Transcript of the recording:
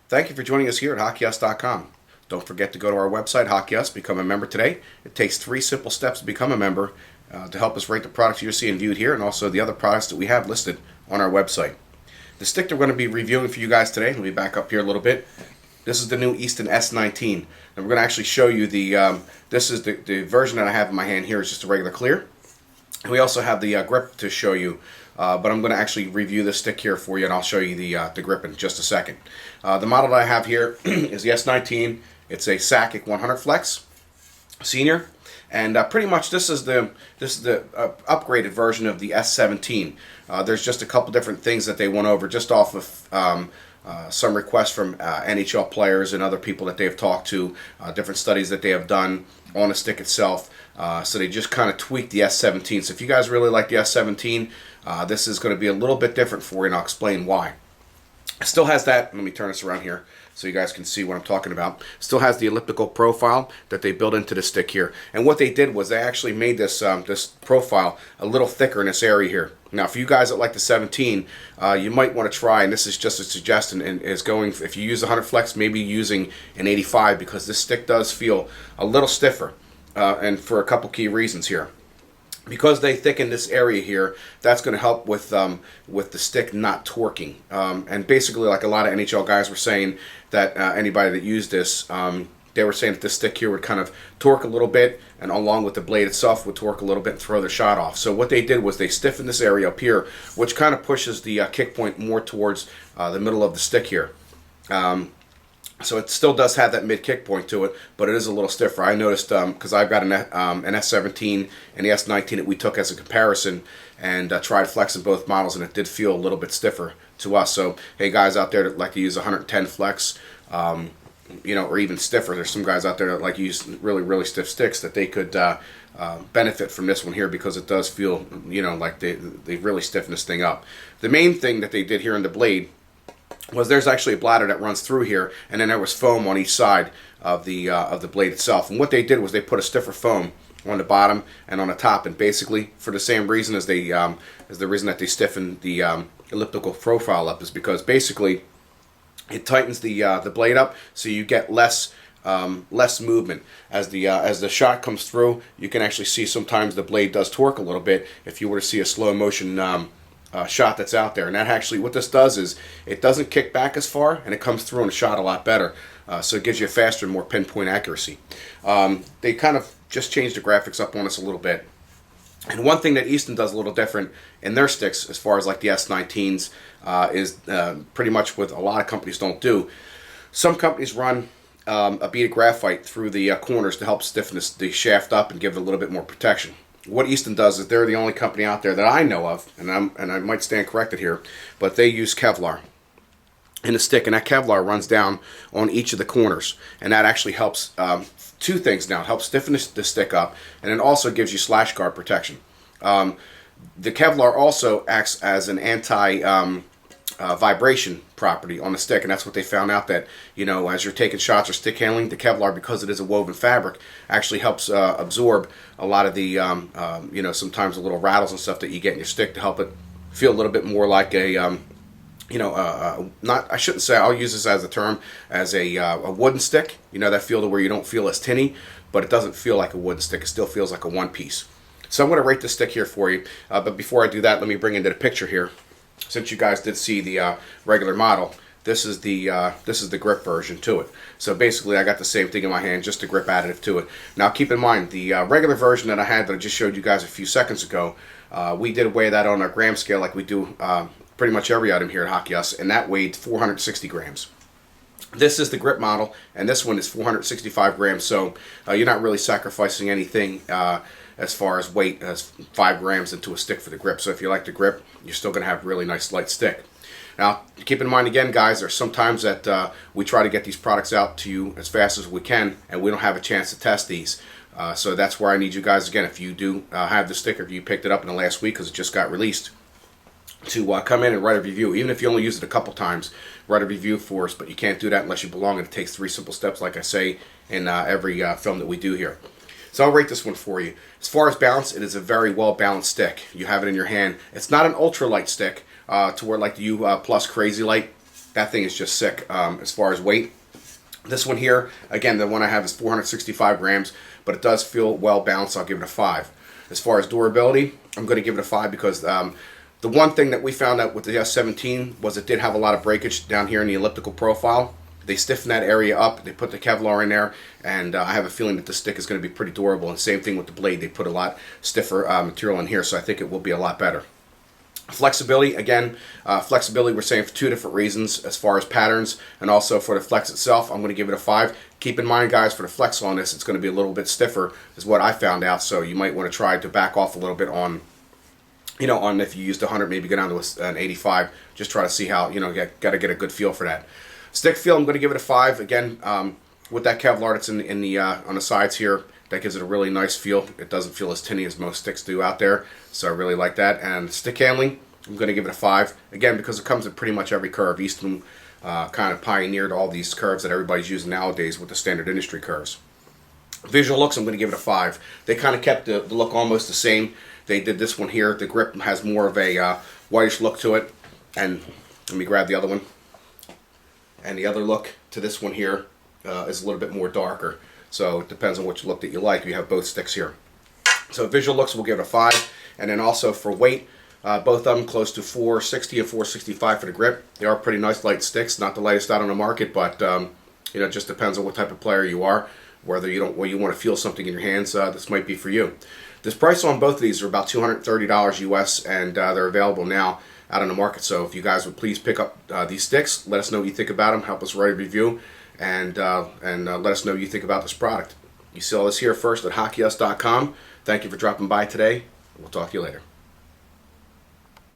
Thank you for joining us here at HockeyUs.com. Don't forget to go to our website, HockeyUs, become a member today. It takes 3 simple steps to become a member to help us rate the products you're seeing viewed here and also the other products that we have listed on our website. The stick that we're going to be reviewing for you guys today, let me back up here a little bit. This is the new Easton S19. And we're going to actually show you this is the version that I have in my hand here is just a regular clear. And we also have the grip to show you, but I'm going to actually review this stick here for you, and I'll show you the grip in just a second. The model that I have here is the S19. It's a Sakic 100 Flex Senior, and pretty much this is the upgraded version of the S17. There's just a couple different things that they went over just off of some requests from NHL players and other people that they've talked to, different studies that they have done on the stick itself. So they just kind of tweaked the S17. So if you guys really like the S17, this is going to be a little bit different for you, and I'll explain why. It still has that, let me turn this around here so you guys can see what I'm talking about. Still has the elliptical profile that they built into the stick here. And what they did was they actually made this this profile a little thicker in this area here. Now, for you guys that like the 17, you might want to try, and this is just a suggestion, and is going, if you use the 100 Flex, maybe using an 85, because this stick does feel a little stiffer, and for a couple key reasons here. Because they thicken this area here, that's going to help with the stick not torquing. And basically, like a lot of NHL guys were saying, that anybody that used this, they were saying that this stick here would kind of torque a little bit, and along with the blade itself would torque a little bit and throw the shot off. So what they did was they stiffened this area up here, which kind of pushes the kick point more towards the middle of the stick here. So it still does have that mid kick point to it, but it is a little stiffer. I noticed because I've got an S17 and the S19 that we took as a comparison and tried flexing both models, and it did feel a little bit stiffer to us. So hey, guys out there that like to use 110 flex, or even stiffer, there's some guys out there that like to use really stiff sticks that they could benefit from this one here, because it does feel like they really stiffen this thing up. The main thing that they did here in the blade was there's actually a bladder that runs through here, and then there was foam on each side of the blade itself. And what they did was they put a stiffer foam on the bottom and on the top, and basically for the same reason as the reason that they stiffened the elliptical profile up, is because basically it tightens the blade up, so you get less movement as the shot comes through. You can actually see sometimes the blade does torque a little bit if you were to see a slow motion shot that's out there. And that actually, what this does is it doesn't kick back as far, and it comes through in a shot a lot better. So it gives you a faster and more pinpoint accuracy. They kind of just changed the graphics up on us a little bit. And one thing that Easton does a little different in their sticks, as far as like the S19s, is pretty much what a lot of companies don't do. Some companies run a bead of graphite through the corners to help stiffen the shaft up and give it a little bit more protection. What Easton does is they're the only company out there that I know of, and I might stand corrected here, but they use Kevlar in the stick, and that Kevlar runs down on each of the corners, and that actually helps two things now. It helps stiffen the stick up, and it also gives you slash guard protection. The Kevlar also acts as an vibration property on the stick, and that's what they found out, that as you're taking shots or stick handling, the Kevlar, because it is a woven fabric, actually helps absorb a lot of the sometimes the little rattles and stuff that you get in your stick, to help it feel a little bit more like a not, I shouldn't say, I'll use this as a term, as a wooden stick, that feel to where you don't feel as tinny, but it doesn't feel like a wooden stick. It still feels like a one piece. So I'm going to rate this stick here for you, but before I do that, let me bring into the picture here. Since you guys did see the regular model, this is the grip version to it. So basically, I got the same thing in my hand, just the grip additive to it. Now, keep in mind, the regular version that I had, that I just showed you guys a few seconds ago, we did weigh that on our gram scale like we do pretty much every item here at HockeyUs, and that weighed 460 grams. This is the grip model, and this one is 465 grams. So you're not really sacrificing anything as far as weight, as 5 grams into a stick for the grip. So if you like the grip, you're still going to have a really nice light stick. Now, keep in mind again, guys, there's sometimes that we try to get these products out to you as fast as we can, and we don't have a chance to test these. So that's where I need you guys, again, if you do have the stick, or if you picked it up in the last week because it just got released, to come in and write a review. Even if you only use it a couple times, write a review for us, but you can't do that unless you belong, and it takes 3 simple steps, like I say in every film that we do here. So I'll rate this one for you. As far as balance, it is a very well balanced stick. You have it in your hand. It's not an ultra light stick to where like the U Plus Crazy Light That thing is just sick as far as weight. This one here, again, the one I have is 465 grams, but it does feel well balanced. I'll give it a 5. As far as durability, I'm going to give it a 5 because the one thing that we found out with the S19 was it did have a lot of breakage down here in the elliptical profile. They stiffened that area up, they put the Kevlar in there, and I have a feeling that the stick is going to be pretty durable. And same thing with the blade, they put a lot stiffer material in here, so I think it will be a lot better. Flexibility, again, flexibility we're saying for 2 different reasons as far as patterns and also for the flex itself. I'm going to give it a 5. Keep in mind, guys, for the flex on this, it's going to be a little bit stiffer is what I found out, so you might want to try to back off a little bit on, you know, on if you used 100, maybe go down to an 85. Just try to see how, you know, got to get a good feel for that. Stick feel, I'm going to give it a 5. Again, with that Kevlar that's in the on the sides here, that gives it a really nice feel. It doesn't feel as tinny as most sticks do out there, so I really like that. And stick handling, I'm going to give it a 5. Again, because it comes in pretty much every curve. Easton kind of pioneered all these curves that everybody's using nowadays with the standard industry curves. Visual looks, I'm going to give it a 5. They kind of kept the look almost the same. They did this one here. The grip has more of a whitish look to it. And let me grab the other one. And the other look to this one here is a little bit more darker. So it depends on which look that you like. You have both sticks here. So visual looks, we'll give it a 5. And then also for weight, both of them close to 460 and 465 for the grip. They are pretty nice light sticks. Not the lightest out on the market, but you know, it just depends on what type of player you are. Whether you want to feel something in your hands, this might be for you. This price on both of these are about $230 US, and they're available now out on the market. So if you guys would please pick up these sticks, let us know what you think about them, help us write a review, and let us know what you think about this product. You see all this here first at HockeyUs.com. Thank you for dropping by today. We'll talk to you later.